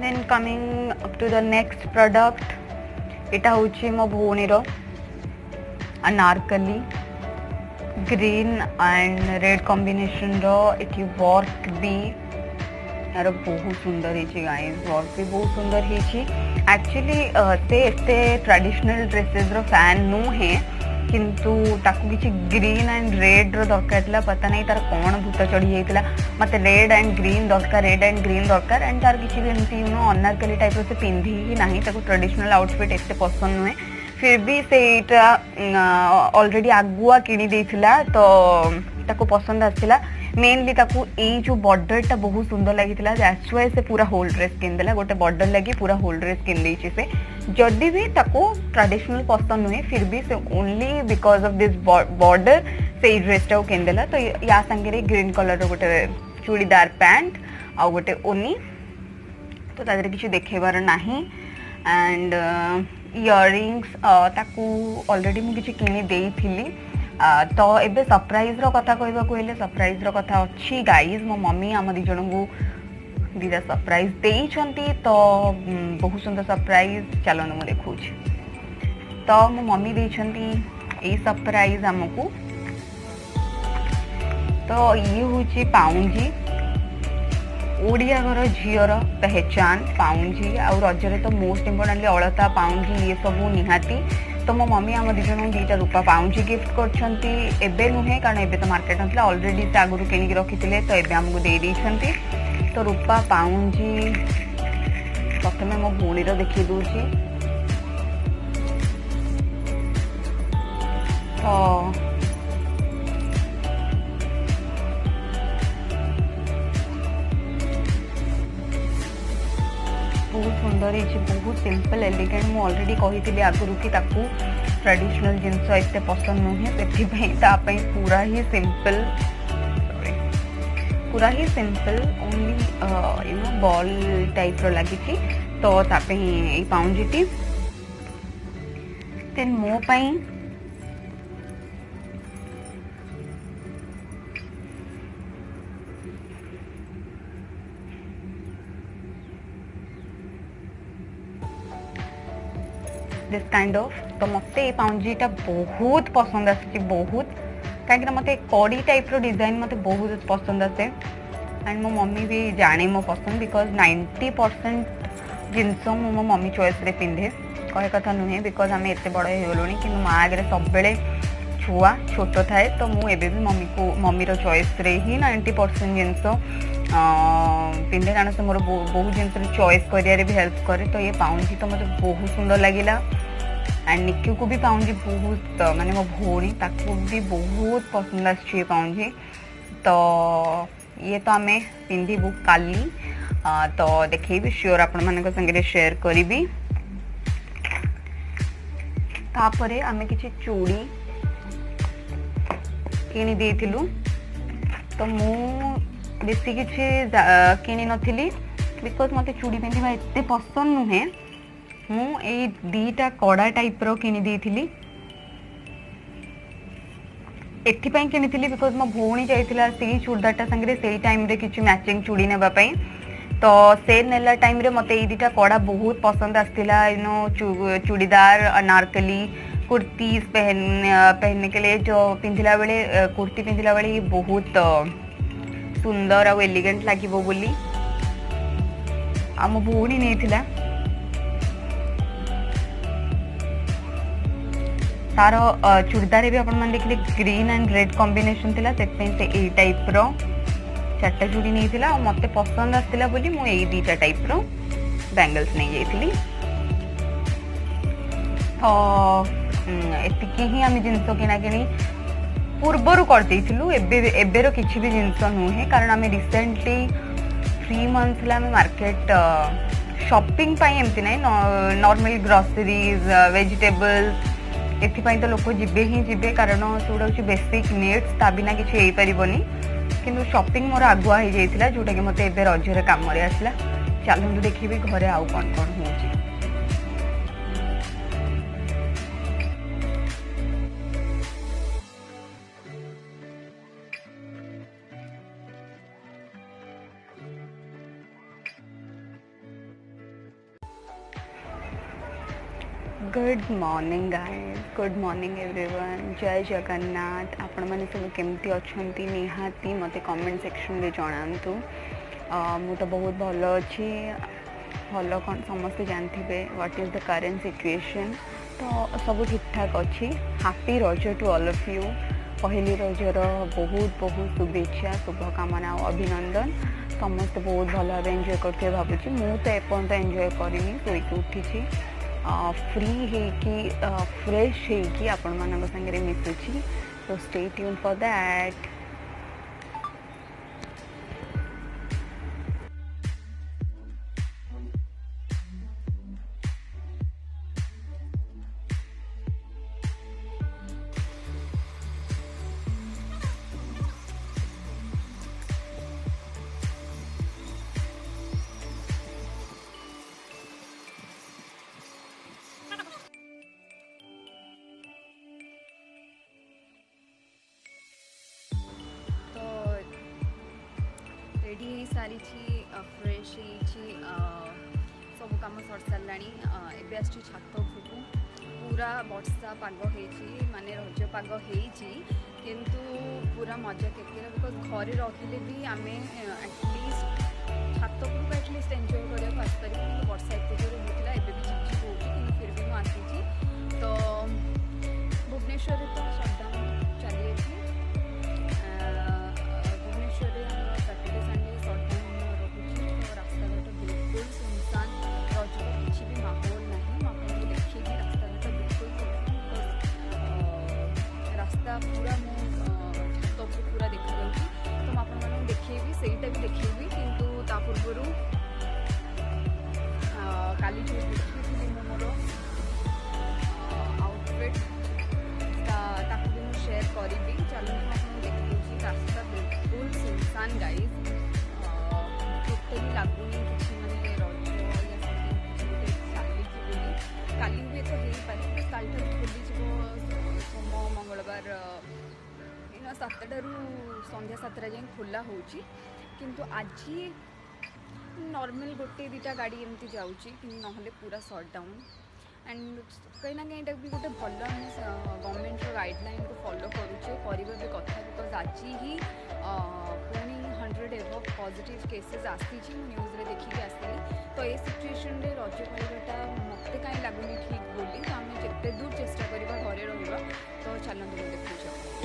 Then coming up to the next product, इटा होची मो भौणी रो Anarkali green and red combination रो इटी वर्क भी यार बहुत सुंदर है गाइस, वर्क भी बहुत सुंदर है। एक्चुअली ते एते ट्रेडिशनल ड्रेसेस रो फैन नु है, किंतु ताकू किसी ग्रीन एंड रेड रो दरकार था, पता नहीं तार कौन भूत चढ़ी जाइला। मत रेड एंड ग्रीन दरकार, रेड एंड ग्रीन दरकार, एंड तार किसी भी एमती अनारकली टाइप से पिंधि ही ना, ट्रेडिशनल आउटफिट एते पसंद नुहे। फिर भी सेटा ऑलरेडी आगुआ किनी देथिला तो ताको पसंद आसला। मेनली ताकू ए जो बॉर्डर बहुत सुंदर लगी, दैट्स व्हाई से पूरा होल ड्रेस किनदेला, गोटे बॉर्डर लगी पूरा होल ड्रेस किन देछि से। जदि भी ताकू ट्रेडिशनल पसंद नुहे, फिर भी से only because of this border से ड्रेसटा किनदेला। तो या संगे ग्रीन कलर रो गोटे चूड़ीदार पैंट आ गोटे ओनी, तो तादरे किछि देखेबार नाही। एंड इयरिंग्स ताकू ऑलरेडी मु किछि किनी देइथिली। तो एबे सरप्राइज रो कथा कहबा कहले, सरप्राइज रो कथा अच्छी गाइज। मो मम्मी आम दी जन को दीटा सरप्राइज देइछंती, तो बहुत सुंदर सरप्राइज चलो न मु देखुछि। तो मो मम्मी देइछंती ए सरप्राइज हमकू। तो ये होछि पाउंजी, ओडिया घर झीर पहचान पाउंजी। आ रजरे तो मोस्ट इम्पोर्टेंटली अलता पाउंजी ये सब निहाती। तो मो मम्मी आम दिजन दीटा रूपा पाउंजी गिफ्ट करछंती। एबे नुहे कारण एबे तो मार्केट नथला, ऑलरेडी से आगु किनिक रखिथिले, तो एबे हमकु दे देइछंती। तो रूपा पाउंजी प्रथमे मो भौणी रो देखि दूची। तो बहुत सुंदर है, बहुत सिंपल एलिगेंट। मु ऑलरेडी कही आगुरी कि ताकू ट्रेडिशनल जिनस एत पसंद नुहे, से पूरा ही सिंपल, पूरा ही simple only you know ball type रो लगी थी। तो तापे ही पाउंजीटी देन मो पई दिस काइंड ऑफ। तो मत ये पाउंजीटा बहुत पसंद आसी, बहुत कहीं मत कड़ी टाइप रो डिजाइन मत बहुत पसंद आसे। एंड मो मम्मी भी जाने मो पसंद, बिकॉज 90% जिनस मो मम्मी चॉइस रे पिंधे, कहे कथा नुहे, बिकॉज आम एत बड़ हो कि माँ आगे सब बेले छुआ छोट थाए। तो मुझे भी मम्मी रो चॉइस रे ही 90% जिनस पिंधे, कारण से मोर बहुत जिन चॉइस कर भी हेल्प करे। तो ये पाउंजी तो मतलब बहुत सुंदर लगिला। एंड निक्यू को भी पाउंजी बहुत माने मो भौणी ताकू भी बहुत पसंद आछी पाउंजी। तो ये तो आमे पिंधिबू काली, तो देखिए श्योर आपण मानक संगे शेयर करी। तापरे आमे किछि चूड़ी किनी देथिलु। तो मु बेसी किछि किनी नथिली, बिकॉज मते चूड़ी पिंधिबा एते पसंद नुहे। मु ए दीटा कड़ा टाइप रो किनी देथिली। एथिपाई किनी बिकॉज मो भौणी जाइतिला सेही चूड़दारटा संगे सेही टाइम रे किछि मैचिंग चूड़ी नेबा पई। तो से नेला टाइम रे मते ए दीटा कड़ा बहुत पसंद आस्तिला। यू नो चूड़ीदार अनारकली कुर्तीज पहनने के लिए जो पिंधिला बेले कुर्ती पिंधिला बेले बहुत सुंदर और एलिगेंट लागिबो बोली आम भौणी नेथिला। तार चूड़दार भी अपन देखिले ग्रीन एंड रेड कॉम्बिनेशन थिला, से ए टाइप रो चारटा चूड़ी नहीं थिला। और मते पसंद आस्तिला बोली मु ए दीटा टाइप रो बैंगल्स नहीं जाइथिली। तो एतिकी ही आम जिनस किना किनी पूर्वर कर देइथिलु। एबेरो किछि भी जिनस नुहे, कारण आम रिसेंटली 3 मंथ्स ला मार्केट शॉपिंग पाई एमती नहीं, नॉर्मल ग्रोसरीज वेजिटेबल्स एथिपाई तो लोक जिबे ही जिबे, कारण सेगुड़ा हूँ बेसिक नीड्स, ता बिना किसी हो पारिबनी। किंतु शॉपिंग मोर आगुआ हो जाइथिला, जोटा कि मते एबे रजरे काम रे आसला। चलंतु देखिबे घरे आउ कोन कोन होउची। Good morning guys, good morning everyone. जय जगन्नाथ। आपण मैंने सब केमती अच्छी निहाती मते कमेंट सेक्शन रे जणांतु। मु तो बहुत भल अच्छी। भल कौन समस्ते जानते what is the current situation. तो सब ठीक ठाक अच्छी। हैप्पी रज टू ऑल ऑफ यू। पहली रजर बहुत बहुत शुभेच्छा, शुभकामना और अभिनंदन। समस्त बहुत भल भाव एंजॉय करते भावुँ। मु तो एपर्यंत एंजॉय करनी, शोक उठी फ्री होगी फ्रेश होगी आपण मान सागर मिसुची। तो stay tune for that. Ready हो सारी फ्रेश सब कम सर सारा एवं आस छात उपरकू। पूरा वर्षा पाग माने रज पाग किंतु पूरा मजा केकेरा बिकज घरे रहिले भी आम एटलिस्ट छात उपरकू एटलिस्ट एंजॉय करने आसपार कि वर्षा एत जोर होता है एवं भी झिपझिप हो फिर भी मुझे तो भुवनेश्वर तो सटडाउन चली भुवनेश्वर सैटरडे संडे सटडाउन रोचे। तो रास्ता घाट बिल्कुल सुनसान, रज किसी भी माहौल ना। आपको देखिए रास्ता घाट बिल्कुल रास्ता पूरा मो छात पूरा देखा जाऊँगी। तो मुझे देखी सहीटा भी देखी किंतु ता पूर्वर काली जो देखी मोर आउटफिट ताकू भी मुझे शेयर करी। चलो आपको देखी रास्ता बिल्कुल सुनसान गाइज। टोटली लगुनि कि मैंने रज या चली काली हुए तो हो पारे काल खोली सोम मंगलवार 7टारू संध्या 7टा जाए खोला हो। किंतु आज नॉर्मल गोटे दीटा गाड़ी एमती जाऊँगी कि नहले पूरा सटडाउन। एंड कहीं ना कहीं भी गोटे भल गवर्नमेंट गाइडलाइन को फॉलो करुचे भी कथा बिकज आज ही पुणी 100 एबव पॉजिटिव केसेस आसी न्यूज़ रे देखिए आसली। तो ये सिचुएशन रे रज पाइबाटा मत कहीं लगुनि ठीक बोली। तो आम जिते दूर चेष्टा करवा घरे रहा। तो चलते देखा